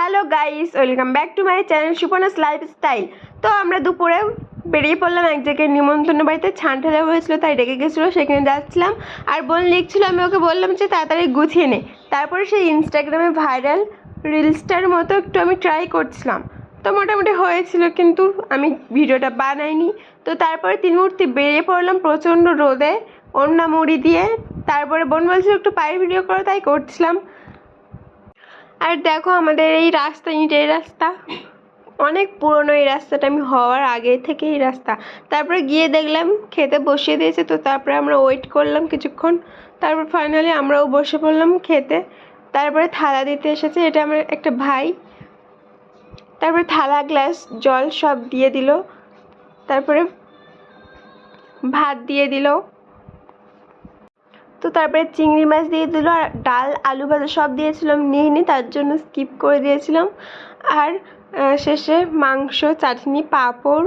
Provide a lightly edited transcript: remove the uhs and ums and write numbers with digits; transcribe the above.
Hello guys, welcome back to my channel Suparna's lifestyle. তো আমরা দুপুরে বেরিয়ে পড়লাম এক জায়গায় নিমন্ত্রণ বাড়িতে। ছান ঢালা হয়েছিল তাই ডেকে গেছিলো, সেখানে যাচ্ছিলাম। আর বোন লিখছিল, আমি ওকে বললাম যে তাড়াতাড়ি গুছিয়ে নে। তারপরে সেই ইনস্টাগ্রামে ভাইরাল রিলসটার মতো একটু আমি ট্রাই করছিলাম। তো মোটামুটি হয়েছিল, কিন্তু আমি ভিডিওটা বানাইনি। তো তারপরে 3 মুহূর্তে বেরিয়ে পড়লাম প্রচণ্ড রোদে, ওড়না মুড়ি দিয়ে। তারপরে বোন বলছিল একটু পায়ের ভিডিও করো, তাই করছিলাম। আর দেখো আমাদের এই রাস্তা, ইটের রাস্তা, অনেক পুরনো এই রাস্তাটা, আমি হওয়ার আগে থেকে এই রাস্তা। তারপরে গিয়ে দেখলাম খেতে বসিয়ে দিয়েছে, তো তারপরে আমরা ওয়েট করলাম কিছুক্ষণ। তারপর ফাইনালি আমরাও বসে পড়লাম খেতে। তারপরে থালা দিতে এসেছে, এটা আমার একটা ভাই। তারপরে থালা, গ্লাস, জল সব দিয়ে দিল। তারপরে ভাত দিয়ে দিল। তো তারপরে চিংড়ি মাছ দিয়ে দিল, আর ডাল, আলু ভাজা সব দিয়েছিলাম, নিইনি, তার জন্য স্কিপ করে দিয়েছিলাম। আর শেষে মাংস, চাটনি, পাঁপড়,